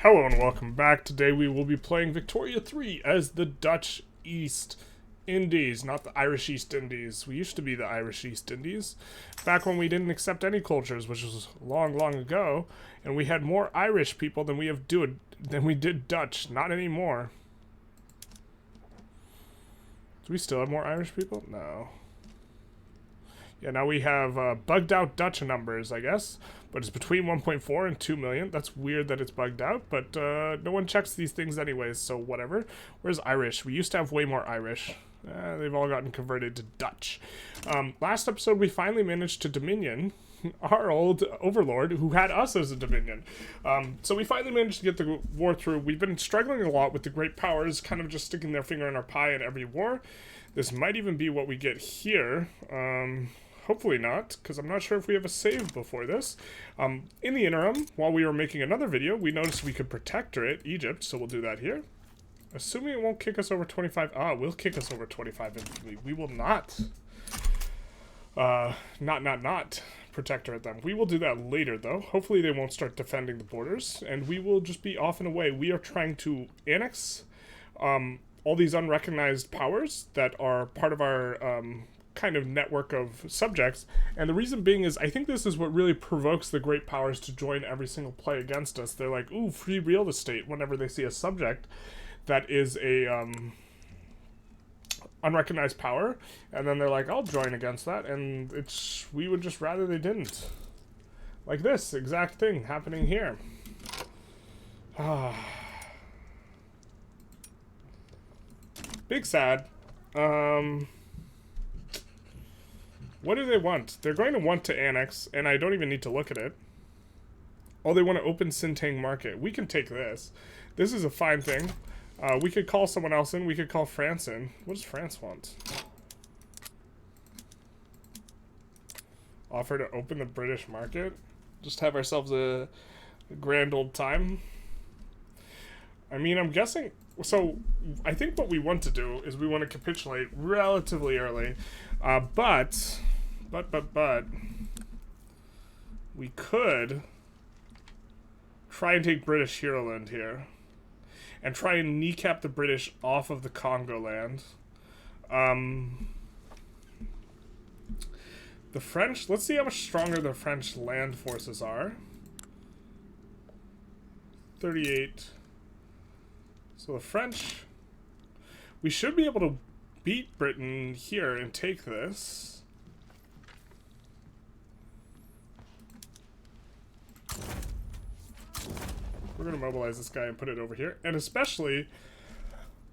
Hello and welcome back. Today we will be playing Victoria 3 as the Dutch East Indies, not the Irish East Indies. We used to be the Irish East Indies, back when we didn't accept any cultures, which was long, long ago, and we had more Irish people than we did Dutch. Not anymore. Do we still have more Irish people? No. Yeah, now we have bugged out Dutch numbers, I guess. But it's between 1.4 and 2 million. That's weird that it's bugged out, but no one checks these things anyways, so whatever. Where's Irish? We used to have way more Irish. They've all gotten converted to Dutch. Last episode, we finally managed to dominion our old overlord, who had us as a dominion. So we finally managed to get the war through. We've been struggling a lot with the great powers, kind of just sticking their finger in our pie in every war. This might even be what we get here. Hopefully not, because I'm not sure if we have a save before this. In the interim, while we were making another video, we noticed we could protectorate Egypt, so we'll do that here. Assuming it won't kick us over 25... will kick us over 25 infantry. We will not... not protectorate them. We will do that later, though. Hopefully they won't start defending the borders, and we will just be off and away. We are trying to annex all these unrecognized powers that are part of our... kind of network of subjects, and the reason being is I think this is what really provokes the great powers to join every single play against us. They're like, ooh, free real estate, whenever they see a subject that is a unrecognized power, and then they're like, I'll join against that, and we would just rather they didn't. Like this exact thing happening here. Big sad. What do they want? They're going to want to annex, and I don't even need to look at it. Oh, they want to open Sintang Market. We can take this. This is a fine thing. We could call someone else in. We could call France in. What does France want? Offer to open the British market? Just have ourselves a grand old time? I mean, I'm guessing... So, I think what we want to do is we want to capitulate relatively early. But we could try and take British Heroland here and try and kneecap the British off of the Congo land. The French, let's see how much stronger the French land forces are. 38. So the French, we should be able to beat Britain here and take this. We're going to mobilize this guy and put it over here. And especially,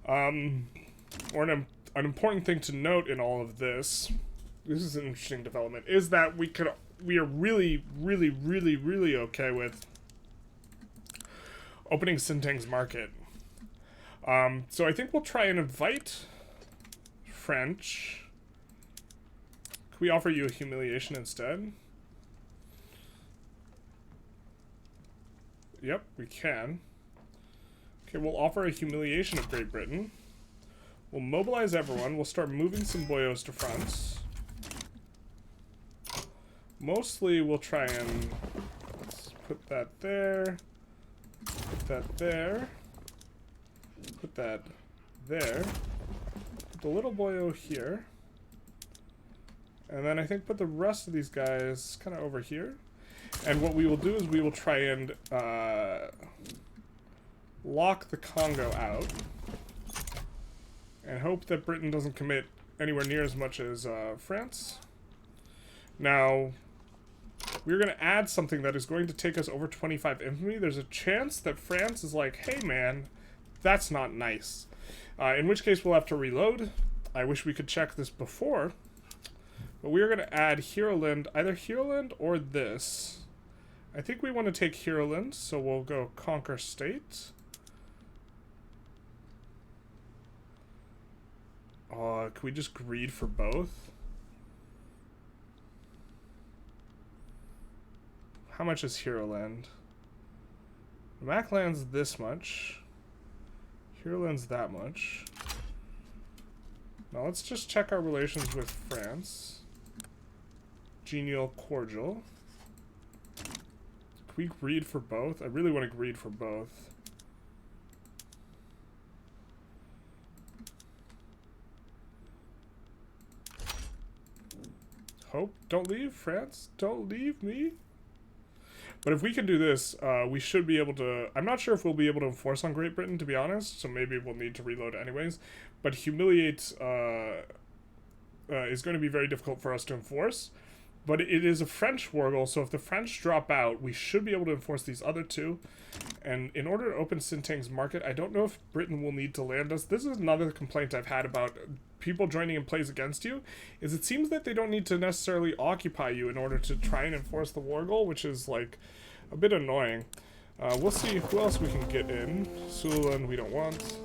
an important thing to note in all of this is an interesting development, is that we are really, really, really, really okay with opening Sintang's market. So I think we'll try and invite French. Can we offer you a humiliation instead? Yep, we can. Okay, we'll offer a humiliation of Great Britain. We'll mobilize everyone. We'll start moving some boyos to France. Mostly we'll try and let's put that there. Put that there. Put that there. Put the little boyo here. And then I think put the rest of these guys kind of over here. And what we will do is we will try and lock the Congo out. And hope that Britain doesn't commit anywhere near as much as France. Now, we're going to add something that is going to take us over 25 infantry. There's a chance that France is like, hey man, that's not nice. In which case we'll have to reload. I wish we could check this before. But we are going to add Heroland, either Heroland or this. I think we want to take Heroland, so we'll go conquer state. Can we just greed for both? How much is Heroland? Macland's this much. Heroland's that much. Now let's just check our relations with France. Genial, cordial. Can we greed for both? I really want to greed for both. hope. Don't leave, France. Don't leave me. But if we can do this, we should be able to... I'm not sure if we'll be able to enforce on Great Britain, to be honest, so maybe we'll need to reload anyways. But humiliate is going to be very difficult for us to enforce. But it is a French war goal, so if the French drop out, we should be able to enforce these other two. And in order to open Sintang's market, I don't know if Britain will need to land us. This is another complaint I've had about people joining in plays against you, is it seems that they don't need to necessarily occupy you in order to try and enforce the war goal, which is, like, a bit annoying. We'll see who else we can get in. Sulan we don't want.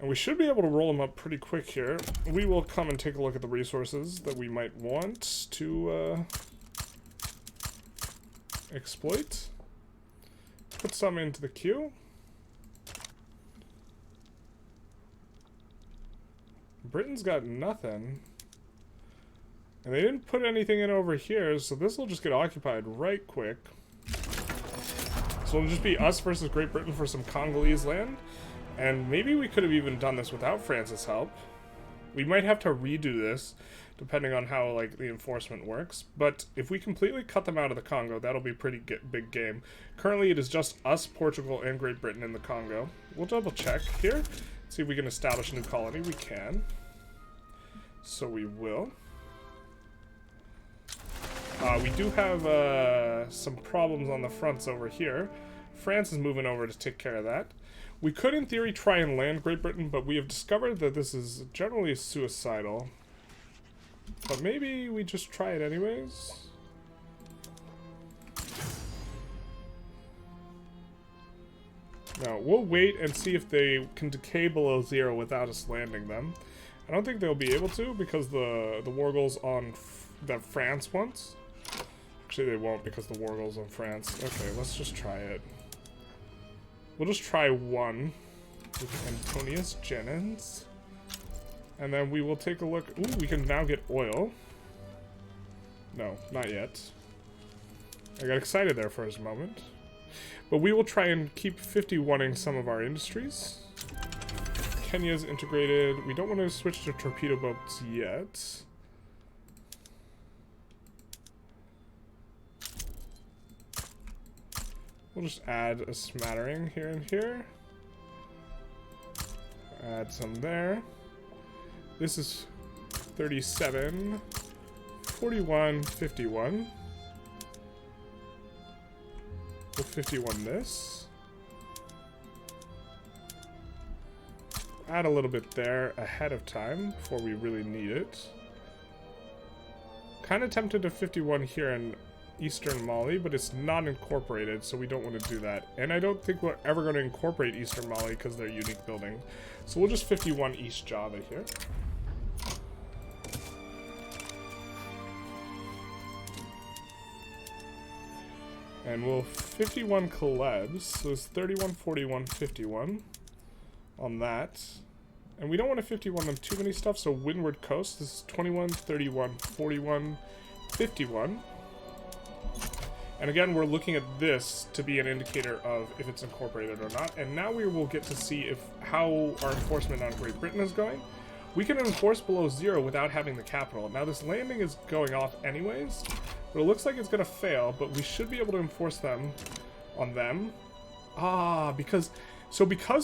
And we should be able to roll them up pretty quick here. We will come and take a look at the resources that we might want to exploit. Put some into the queue. Britain's got nothing. And they didn't put anything in over here, so this will just get occupied right quick. So it'll just be us versus Great Britain for some Congolese land. And maybe we could have even done this without France's help. We might have to redo this, depending on how, like, the enforcement works. But if we completely cut them out of the Congo, that'll be pretty big game. Currently, it is just us, Portugal, and Great Britain in the Congo. We'll double check here. See if we can establish a new colony. We can. So we will. We do have some problems on the fronts over here. France is moving over to take care of that. We could, in theory, try and land Great Britain, but we have discovered that this is generally suicidal. But maybe we just try it anyways. No, we'll wait and see if they can decay below 0 without us landing them. I don't think they'll be able to because the war goal's on that France wants. Actually, they won't because the war goal's on France. Okay, let's just try it. We'll just try one with Antonius Jennings. And then we will take a look. Ooh, we can now get oil. No, not yet. I got excited there for a moment. But we will try and keep 51ing some of our industries. Kenya's integrated. We don't want to switch to torpedo boats yet. We'll just add a smattering here and here. Add some there. This is 37, 41, 51. We'll 51 this. Add a little bit there ahead of time before we really need it. Kind of tempted to 51 here in Eastern Mali, but it's not incorporated, so we don't want to do that. And I don't think we're ever going to incorporate Eastern Mali because they're unique building. So we'll just 51 East Java here. And we'll 51 Calebs, so it's 31, 41, 51 on that. And we don't want to 51 them too many stuff, so Windward Coast, this is 21, 31, 41, 51. And again, we're looking at this to be an indicator of if it's incorporated or not. And now we will get to see how our enforcement on Great Britain is going. We can enforce below 0 without having the capital. Now this landing is going off anyways, but it looks like it's going to fail, but we should be able to enforce them on them. Because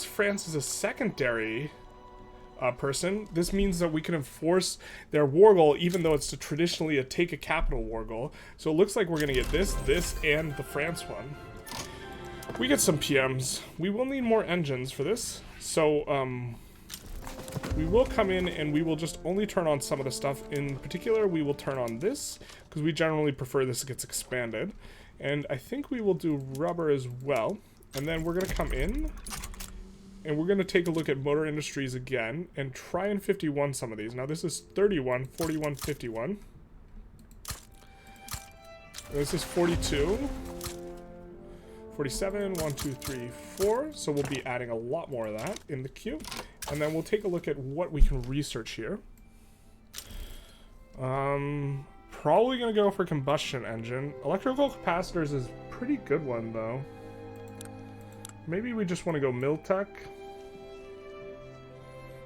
France is a secondary person, this means that we can enforce their war goal even though it's traditionally a take a capital war goal. So it looks like we're going to get this, and the France one. We get some PMs. We will need more engines for this. So, we will come in and we will just only turn on some of the stuff. In particular, we will turn on this, because we generally prefer this gets expanded. And I think we will do rubber as well. And then we're going to come in, and we're going to take a look at motor industries again, and try and 51 some of these. Now this is 31, 41, 51. This is 42. 47, 1, 2, 3, 4. So we'll be adding a lot more of that in the queue. And then we'll take a look at what we can research here. Probably going to go for combustion engine. Electrical capacitors is a pretty good one, though. Maybe we just want to go Miltech.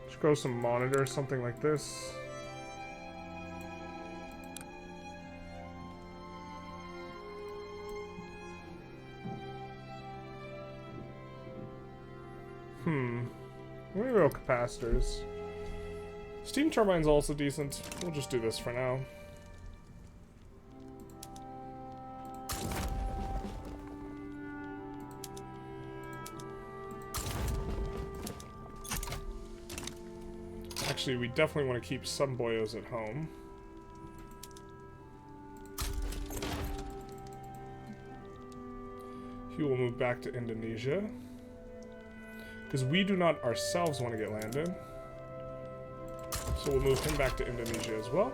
Just go some monitor, something like this. We're gonna go Pastures. Steam turbine's also decent. We'll just do this for now. Actually, we definitely want to keep some boyos at home. He will move back to Indonesia. Because we do not ourselves want to get landed. So we'll move him back to Indonesia as well.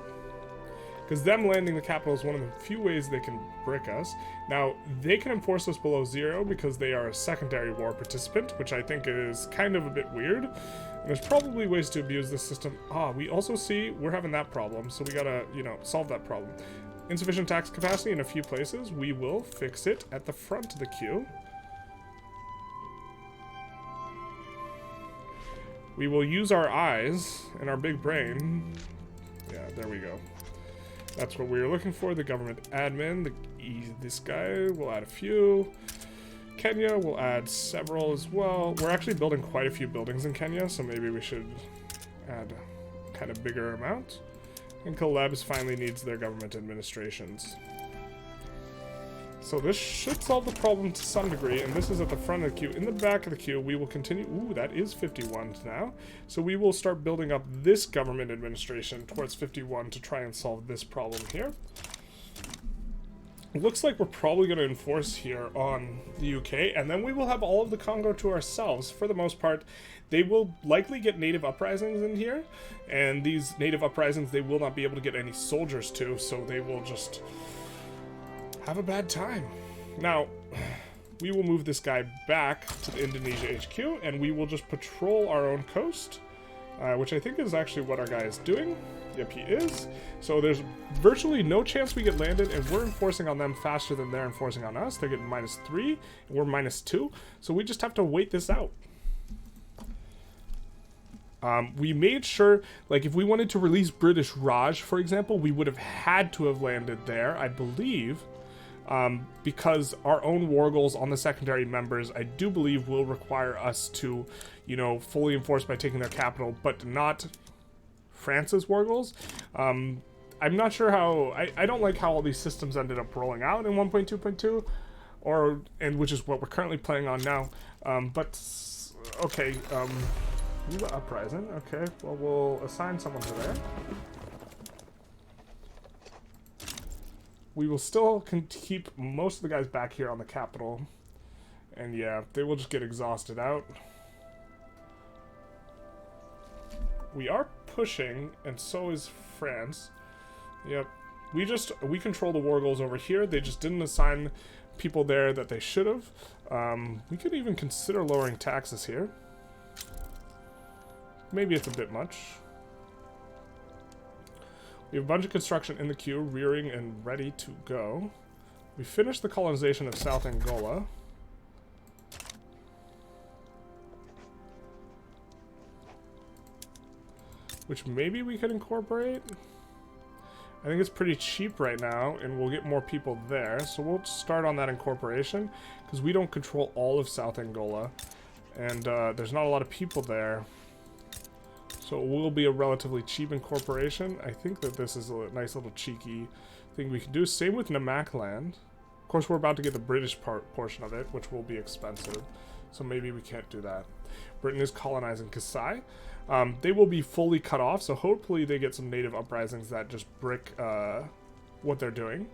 Because them landing the capital is one of the few ways they can brick us. Now, they can enforce us below 0 because they are a secondary war participant, which I think is kind of a bit weird. And there's probably ways to abuse this system. We also see we're having that problem, so we gotta, you know, solve that problem. Insufficient tax capacity in a few places. We will fix it at the front of the queue. We will use our eyes and our big brain. Yeah, there we go. That's what we were looking for. The government admin. This guy will add a few. Kenya will add several as well. We're actually building quite a few buildings in Kenya, so maybe we should add a kind of bigger amount. And Caleb's finally needs their government administrations. So this should solve the problem to some degree, and this is at the front of the queue. In the back of the queue, we will continue... Ooh, that is 51 now. So we will start building up this government administration towards 51 to try and solve this problem here. It looks like we're probably going to enforce here on the UK, and then we will have all of the Congo to ourselves. For the most part, they will likely get native uprisings in here, and these native uprisings they will not be able to get any soldiers to, so they will just... have a bad time. Now, we will move this guy back to the Indonesia HQ, and we will just patrol our own coast, which I think is actually what our guy is doing. Yep, he is. So there's virtually no chance we get landed, and we're enforcing on them faster than they're enforcing on us. They're getting -3, and we're -2, so we just have to wait this out. We made sure, like, if we wanted to release British Raj, for example, we would have had to have landed there, I believe. Because our own war goals on the secondary members, I do believe, will require us to, you know, fully enforce by taking their capital, but not France's war goals. I'm not sure how... I don't like how all these systems ended up rolling out in 1.2.2, and which is what we're currently playing on now. But, okay, uprising. Okay, well, we'll assign someone to there. We will still keep most of the guys back here on the capital. And yeah, they will just get exhausted out. We are pushing, and so is France. Yep. We control the war goals over here. They just didn't assign people there that they should have. We could even consider lowering taxes here. Maybe it's a bit much. We have a bunch of construction in the queue, rearing and ready to go. We finished the colonization of South Angola. Which maybe we could incorporate. I think it's pretty cheap right now, and we'll get more people there. So we'll start on that incorporation, because we don't control all of South Angola. And there's not a lot of people there. So it will be a relatively cheap incorporation. I think that this is a nice little cheeky thing we can do. Same with Namakland. Of course, we're about to get the British portion of it, which will be expensive. So maybe we can't do that. Britain is colonizing Kasai. They will be fully cut off, so hopefully they get some native uprisings that just brick what they're doing.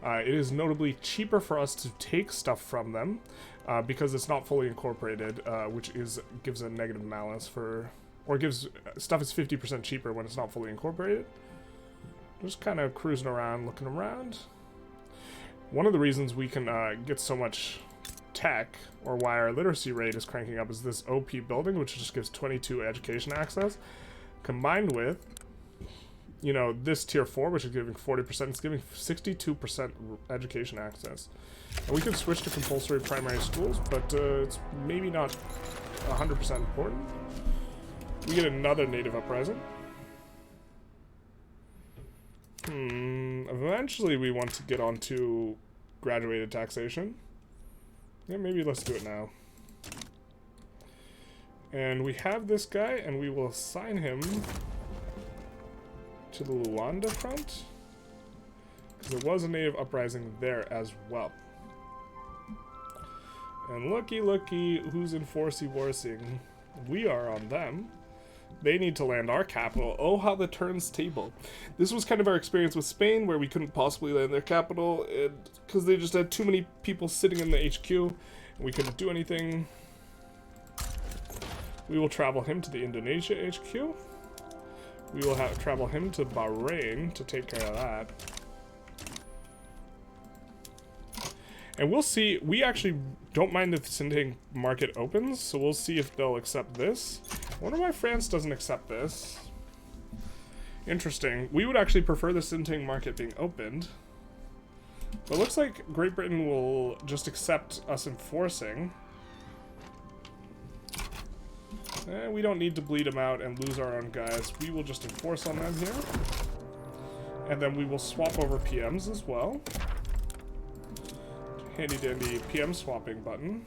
It is notably cheaper for us to take stuff from them because it's not fully incorporated, which gives a negative malus for... Or gives stuff is 50% cheaper when it's not fully incorporated. Just kind of cruising around, looking around. One of the reasons we can get so much tech, or why our literacy rate is cranking up, is this OP building, which just gives 22 education access, combined with, you know, this tier 4, which is giving 40%. It's giving 62% education access. And we can switch to compulsory primary schools, but it's maybe not 100% important. We get another native uprising. Eventually we want to get onto graduated taxation. Yeah, maybe let's do it now. And we have this guy, and we will assign him to the Luanda front, because there was a native uprising there as well. And looky, who's enforcing? We are on them. They need to land our capital. Oh, how the turns table. This was kind of our experience with Spain, where we couldn't possibly land their capital because they just had too many people sitting in the HQ, and we couldn't do anything. We will travel him to the Indonesia HQ. We will travel him to Bahrain to take care of that. And we'll see. We actually don't mind if the syndicating market opens, so we'll see if they'll accept this. I wonder why France doesn't accept this. Interesting. We would actually prefer the syndicating market being opened. But it looks like Great Britain will just accept us enforcing. We don't need to bleed them out and lose our own guys. We will just enforce on them here. And then we will swap over PMs as well. Handy dandy PM swapping button.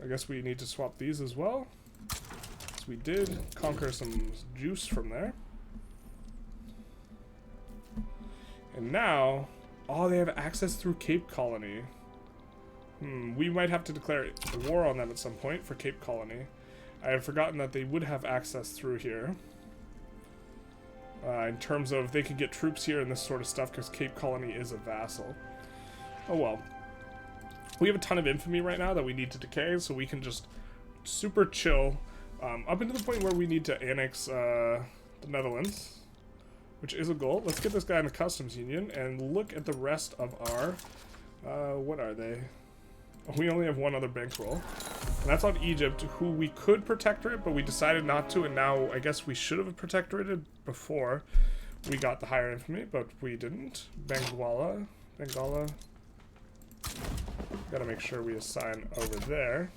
I guess we need to swap these as well. So we did conquer some juice from there. And now, oh, they have access through Cape Colony. We might have to declare war on them at some point for Cape Colony. I had forgotten that they would have access through here. In terms of they could get troops here and this sort of stuff, because Cape Colony is a vassal. Oh well. We have a ton of infamy right now that we need to decay, so we can just super chill up into the point where we need to annex the Netherlands, which is a goal. Let's get this guy in the customs union and look at the rest of our what are they? We only have one other bankroll, and that's on Egypt, who we could protectorate, but we decided not to, and now I guess we should have protectorated before we got the higher infamy, but we didn't. Bengala. Gotta make sure we assign over there.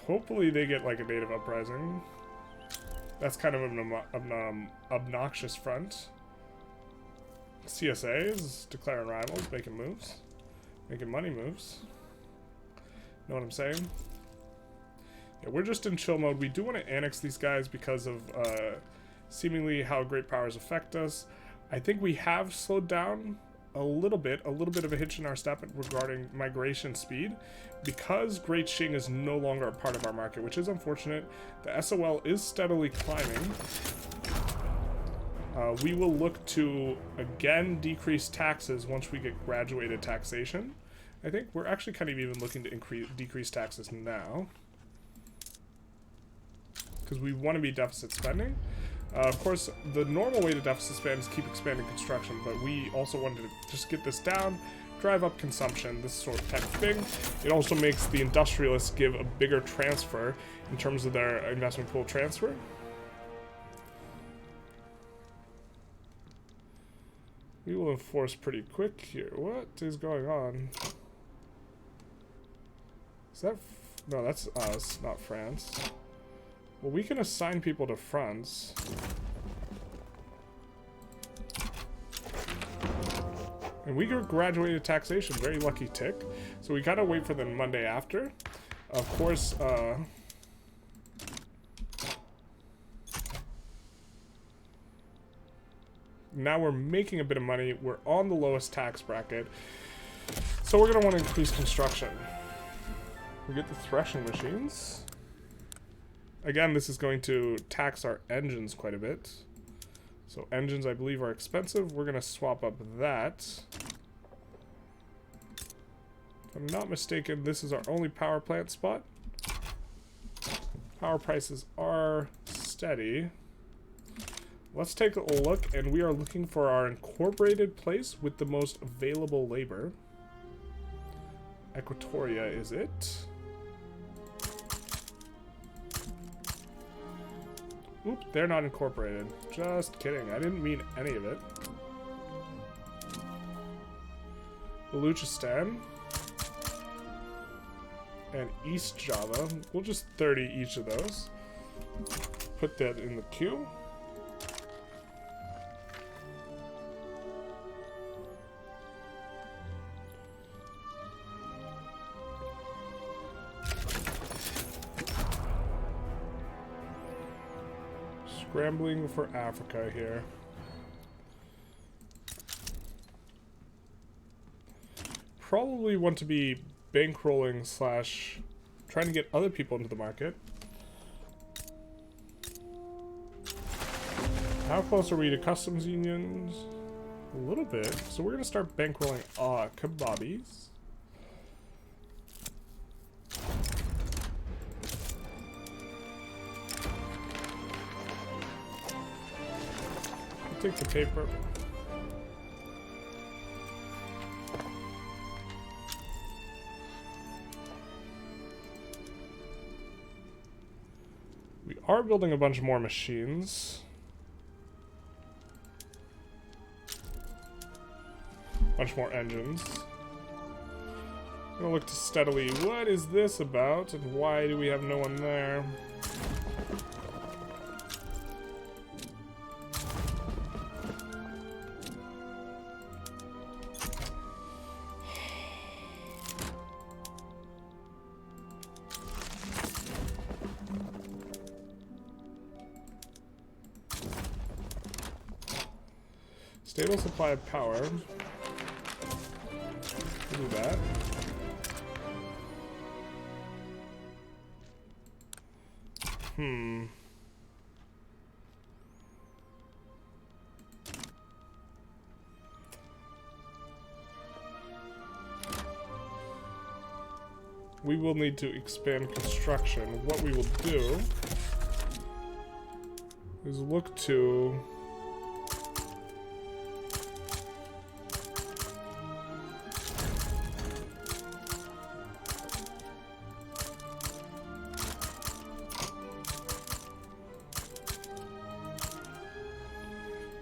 Hopefully they get like a native uprising. That's kind of an obnoxious front. CSAs, declaring rivals, making moves. Making money moves. Know what I'm saying? Yeah, we're just in chill mode. We do want to annex these guys because of seemingly how great powers affect us. I think we have slowed down a little bit of a hitch in our step regarding migration speed, because Great Qing is no longer a part of our market, which is unfortunate. The SOL is steadily climbing. We will look to, again, decrease taxes once we get graduated taxation. I think we're actually kind of even looking to decrease taxes now, because we want to be deficit spending. Of course, the normal way to deficit spend is keep expanding construction, but we also wanted to just get this down, drive up consumption, this sort of type of thing. It also makes the Industrialists give a bigger transfer in terms of their investment pool transfer. We will enforce pretty quick here. What is going on? Is that... no, that's us, not France. Well, we can assign people to fronts. And we graduated taxation. Very lucky tick. So we gotta wait for the Monday after. Of course, now we're making a bit of money. We're on the lowest tax bracket. So we're gonna want to increase construction. We get the threshing machines. Again, this is going to tax our engines quite a bit. So engines, I believe, are expensive. We're going to swap up that. If I'm not mistaken, this is our only power plant spot. Power prices are steady. Let's take a look, and we are looking for our incorporated place with the most available labor. Equatoria is it. Oop, they're not incorporated. Just kidding. I didn't mean any of it. Baluchistan. And East Java. We'll just 30 each of those. Put that in the queue. scrambling for Africa here. Probably want to be bankrolling slash trying to get other people into the market. How close are we to customs unions? A little bit. So we're going to start bankrolling kebabis. I'll take the paper. We are building a bunch more machines. Bunch more engines. I'm gonna look to steadily. What is this about, and why do we have no one there? Stable supply of power. Do that. We will need to expand construction. What we will do is look to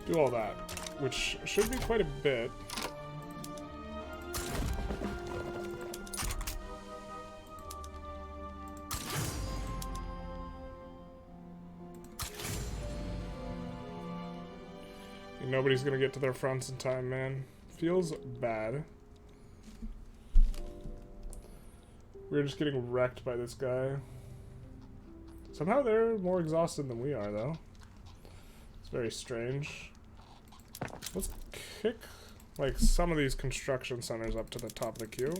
do all that, which should be quite a bit. Nobody's gonna get to their fronts in time, man. Feels bad. We're just getting wrecked by this guy. Somehow they're more exhausted than we are, though. It's very strange. Let's kick, like, some of these construction centers up to the top of the queue.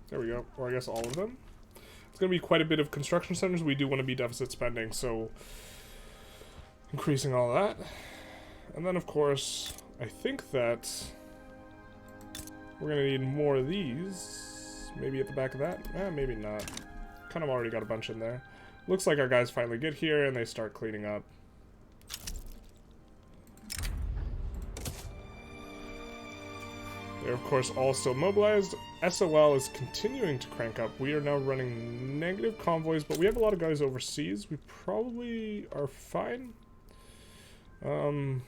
There we go. Or I guess all of them. It's going to be quite a bit of construction centers. We do want to be deficit spending, so increasing all that. And then, of course, I think that we're going to need more of these. Maybe at the back of that? Maybe not. Kind of already got a bunch in there. Looks like our guys finally get here and they start cleaning up. They're of course all still mobilized. SOL is continuing to crank up. We are now running negative convoys, but we have a lot of guys overseas. We probably are fine. Ooh,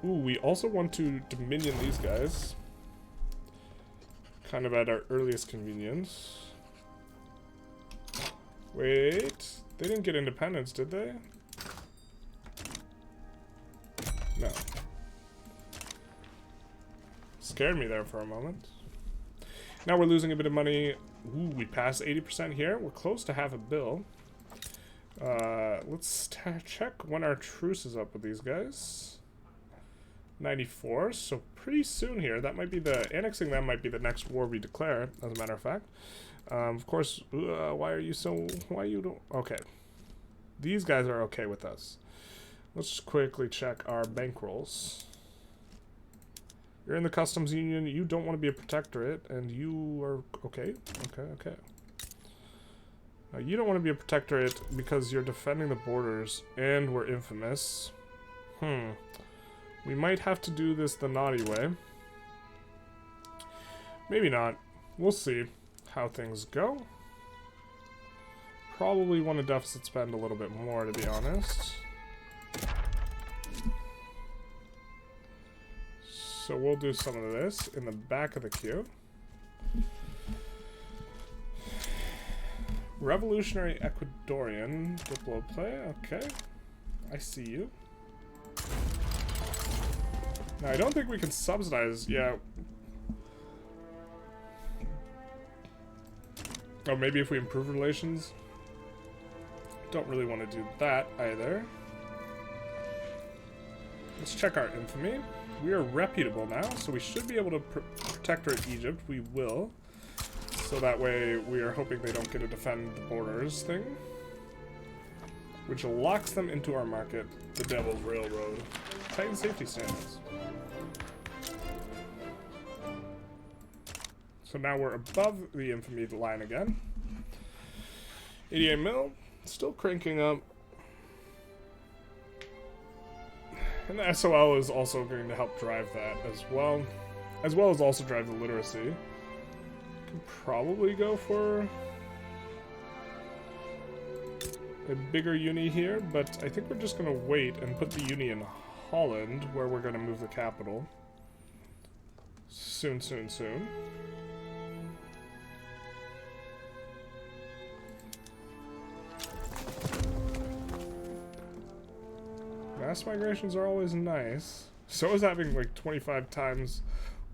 we also want to dominion these guys. Kind of at our earliest convenience. Wait, they didn't get independence, did they? No. Scared me there for a moment. Now we're losing a bit of money. Ooh, we passed 80% here. We're close to half a bill. Let's check when our truce is up with these guys. 94, so pretty soon here. That might be annexing them might be the next war we declare, as a matter of fact. Of course, why you don't, okay. These guys are okay with us. Let's just quickly check our bankrolls. You're in the customs union, you don't want to be a protectorate, and you are, okay. Now, you don't want to be a protectorate because you're defending the borders, and we're infamous. We might have to do this the naughty way. Maybe not. We'll see how things go. Probably want to deficit spend a little bit more, to be honest. So we'll do some of this in the back of the queue. Revolutionary Ecuadorian Diploplay, okay. I see you. Now, I don't think we can subsidize, yeah. Oh, maybe if we improve relations. Don't really want to do that either. Let's check our infamy. We are reputable now, so we should be able to protectorate Egypt. We will. So that way we are hoping they don't get a defend the borders thing. Which locks them into our market, the Devil's Railroad. Tighten safety standards. So now we're above the infamy line again. 88 mil, still cranking up. And the SOL is also going to help drive that as well as also drive the literacy. Could probably go for a bigger uni here, but I think we're just going to wait and put the uni in Holland, where we're going to move the capital. Soon. Mass migrations are always nice. So is having like 25 times.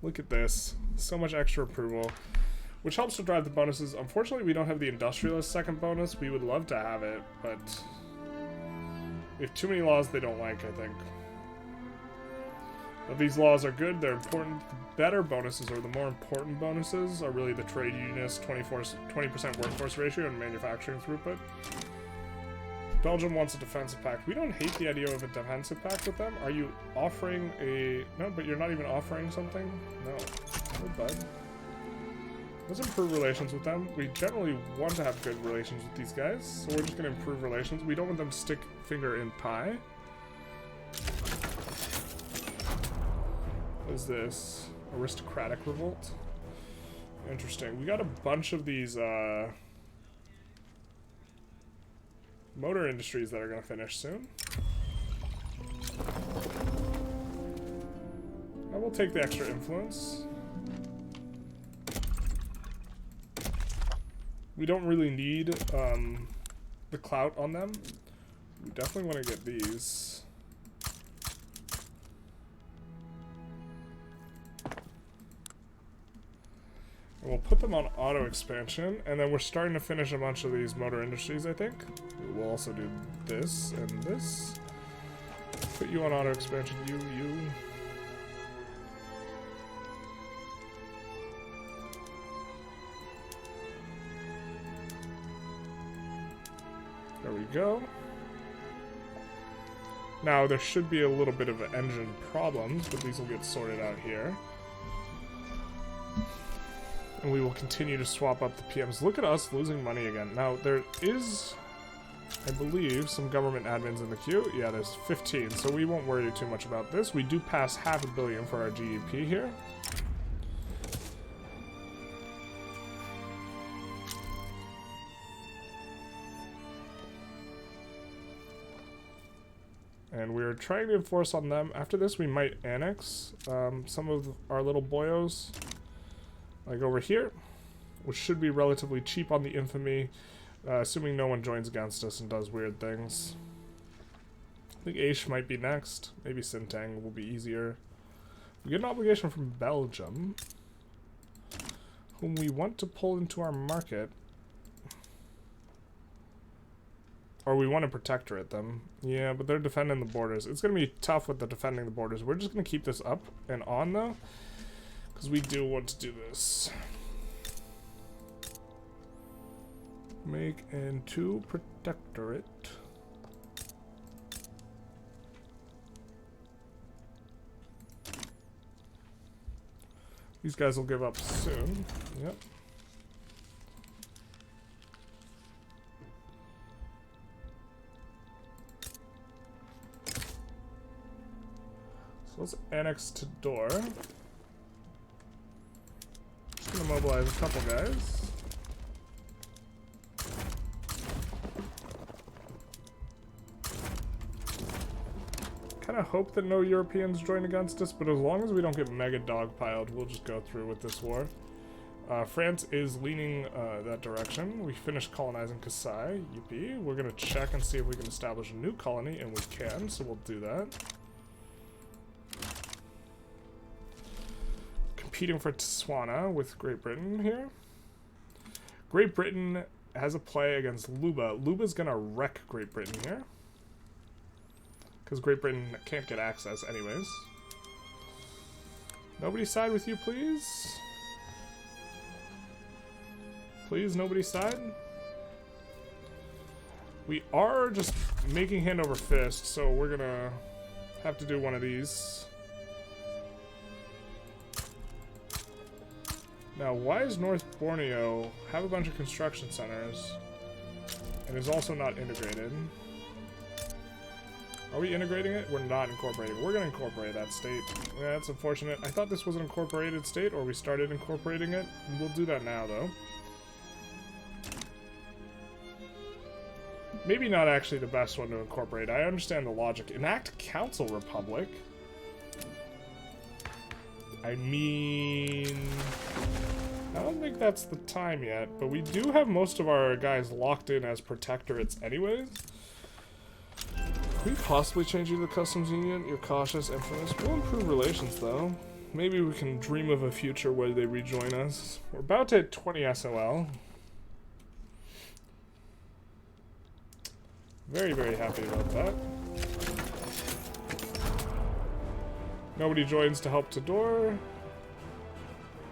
Look at this. So much extra approval. Which helps to drive the bonuses. Unfortunately, we don't have the Industrialist second bonus. We would love to have it, but we have too many laws they don't like, I think. But these laws are good. They're important. The better bonuses, or the more important bonuses, are really the trade unionist 20% workforce ratio and manufacturing throughput. Belgium wants a defensive pact. We don't hate the idea of a defensive pact with them. Are you offering a... No, but you're not even offering something? No. Oh, bud. Let's improve relations with them. We generally want to have good relations with these guys, so we're just going to improve relations. We don't want them to stick finger in pie. What is this? Aristocratic revolt? Interesting. We got a bunch of these, motor industries that are going to finish soon. I will take the extra influence. We don't really need the clout on them. We definitely want to get these. And we'll put them on auto expansion, and then we're starting to finish a bunch of these motor industries, I think. We'll also do this and this. Put you on auto expansion, you. There we go. Now, there should be a little bit of engine problems, but these will get sorted out here. And we will continue to swap up the PMs. Look at us losing money again. Now, there is, I believe, some government admins in the queue. Yeah, there's 15, so we won't worry too much about this. We do pass $500 million for our GDP here. And we're trying to enforce on them. After this, we might annex some of our little boyos. Like over here, which should be relatively cheap on the infamy, assuming no one joins against us and does weird things. I think Aish might be next. Maybe Sintang will be easier. We get an obligation from Belgium, whom we want to pull into our market. Or we want to protectorate them. Yeah, but they're defending the borders. It's going to be tough with the defending the borders. We're just going to keep this up and on, though. Because we do want to do this. Make into protectorate. These guys will give up soon. Yep. So let's annex to Door. Just gonna mobilize a couple guys. Kinda hope that no Europeans join against us, but as long as we don't get mega dogpiled, we'll just go through with this war. France is leaning that direction. We finished colonizing Kasai. Yippee. We're gonna check and see if we can establish a new colony, and we can, so we'll do that. Competing for Tswana with Great Britain here. Great Britain has a play against Luba. Luba's gonna wreck Great Britain here. Because Great Britain can't get access anyways. Nobody side with you, please? Please, nobody side? We are just making hand over fist, so we're gonna have to do one of these. Now, why is North Borneo have a bunch of construction centers and is also not integrated? Are we integrating it? We're not incorporating. We're going to incorporate that state. Yeah, that's unfortunate. I thought this was an incorporated state, or we started incorporating it. We'll do that now, though. Maybe not actually the best one to incorporate. I understand the logic. Enact Council Republic. I mean, I don't think that's the time yet, but we do have most of our guys locked in as protectorates anyways. Could we possibly change you to the customs union? You're cautious, infamous. We'll improve relations, though. Maybe we can dream of a future where they rejoin us. We're about to hit 20 SOL. Very, very happy about that. Nobody joins to help Tidor.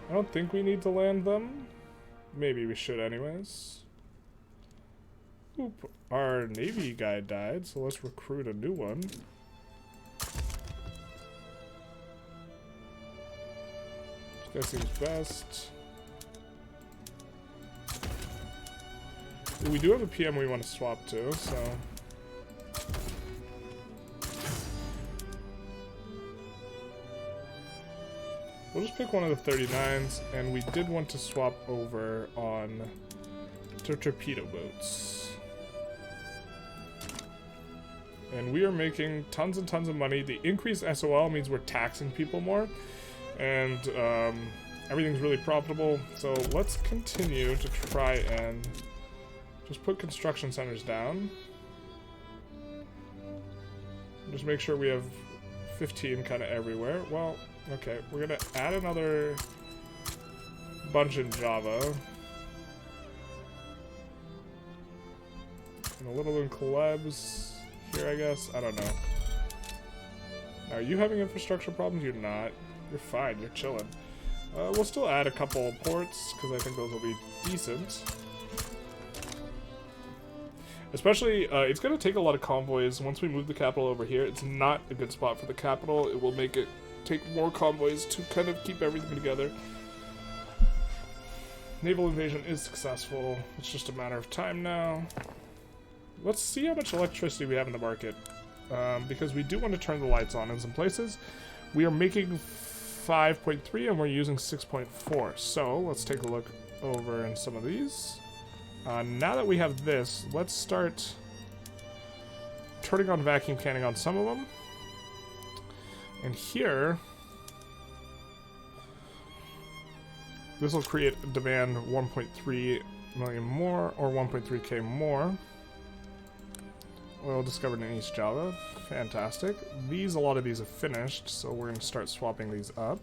I don't think we need to land them. Maybe we should anyways. Oop, our Navy guy died, so let's recruit a new one. This guy seems best. We do have a PM we want to swap to, so... We'll just pick one of the 39s, and we did want to swap over on torpedo boats. And we are making tons and tons of money. The increased SOL means we're taxing people more, and everything's really profitable. So let's continue to try and just put construction centers down. Just make sure we have 15 kind of everywhere. Well, okay, we're gonna add another bunch in Java. And a little in Caleb's here, I guess. I don't know. Are you having infrastructure problems? You're not. You're fine. You're chilling. We'll still add a couple ports, because I think those will be decent. Especially, it's going to take a lot of convoys. Once we move the capital over here, it's not a good spot for the capital. It will make it take more convoys to kind of keep everything together. Naval invasion is successful. It's just a matter of time now. Let's see how much electricity we have in the market. Because we do want to turn the lights on in some places. We are making 5.3 and we're using 6.4. So let's take a look over in some of these. Now that we have this, let's start turning on vacuum canning on some of them. And here, this will create a demand 1.3 million more, or 1.3k more. Oil discovered in East Java. Fantastic. These, a lot of these have finished, so we're going to start swapping these up.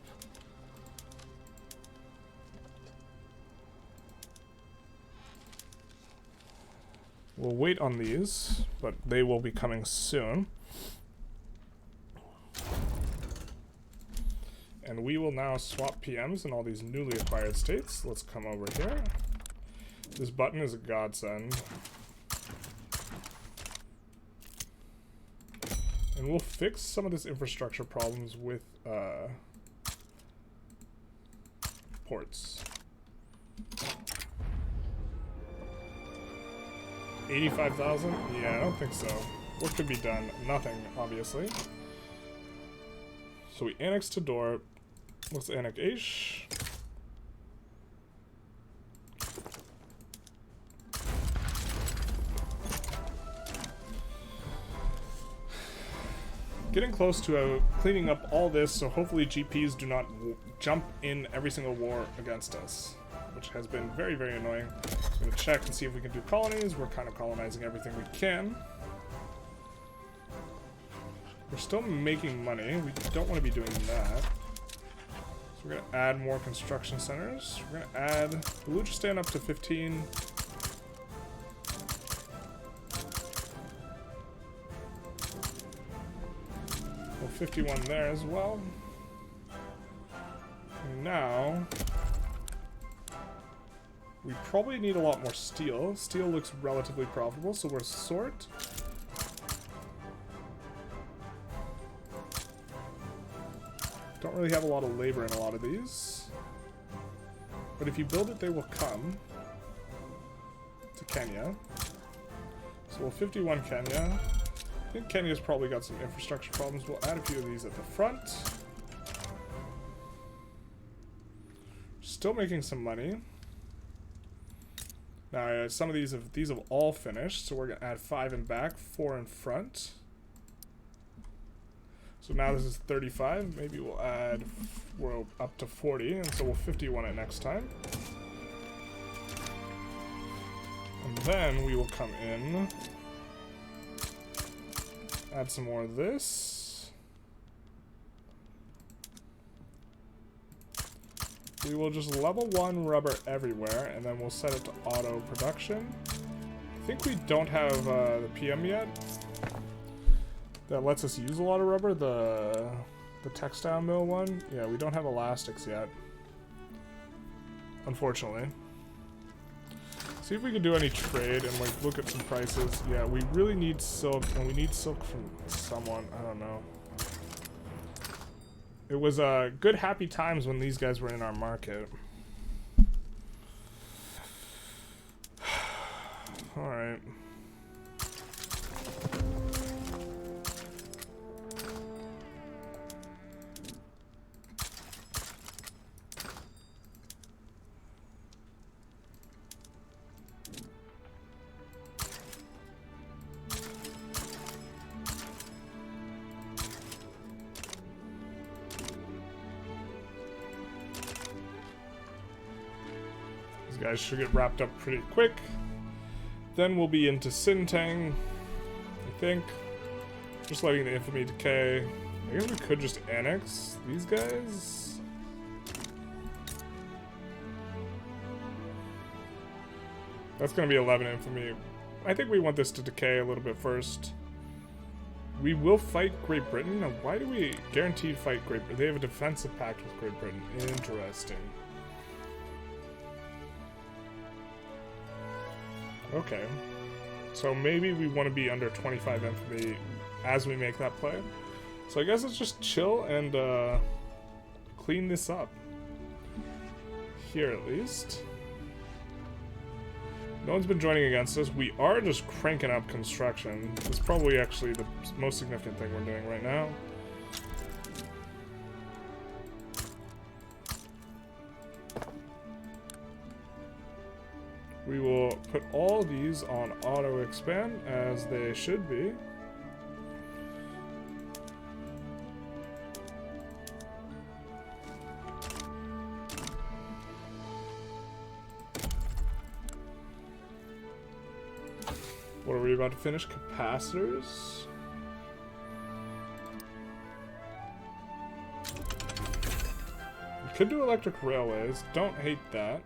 We'll wait on these, but they will be coming soon. And we will now swap PMs in all these newly acquired states. Let's come over here. This button is a godsend. And we'll fix some of this infrastructure problems with ports. 85,000? Yeah, I don't think so. What could be done? Nothing, obviously. So we annex Tidor. Let's annex Aish. Getting close to cleaning up all this, so hopefully GPs do not jump in every single war against us, which has been very, very annoying. I'm going to check and see if we can do colonies. We're kind of colonizing everything we can. We're still making money. We don't want to be doing that. So we're going to add more construction centers. We're going to add Balochistan up to 15. Well, 51 there as well. And now, we probably need a lot more steel. Steel looks relatively profitable, so we're sort. Don't really have a lot of labor in a lot of these. But if you build it, they will come to Kenya. So we'll 51 Kenya. I think Kenya's probably got some infrastructure problems. We'll add a few of these at the front. Still making some money. Now, some of these have all finished, so we're going to add 5 in back, 4 in front. So now this is 35. Maybe we'll add, we're up to 40, and so we'll 51 it next time. And then we will come in, add some more of this. We will just level 1 rubber everywhere, and then we'll set it to auto production. I think we don't have the PM yet. That lets us use a lot of rubber, the textile mill one. Yeah, we don't have elastics yet, unfortunately. See if we can do any trade and like look at some prices. Yeah, we really need silk, and we need silk from someone. I don't know. It was good happy times when these guys were in our market. All right. Guys should get wrapped up pretty quick. Then we'll be into Sintang, I think. Just letting the infamy decay. I guess we could just annex these guys. That's gonna be 11 infamy. I think we want this to decay a little bit first. We will fight Great Britain. Now, why do we guaranteed fight Great Britain? They have a defensive pact with Great Britain. Interesting. Okay, so maybe we want to be under 25 infamy as we make that play. So I guess let's just chill and clean this up. Here at least. No one's been joining against us. We are just cranking up construction. It's probably actually the most significant thing we're doing right now. We will put all these on auto expand as they should be. What are we about to finish? Capacitors. We could do electric railways. Don't hate that.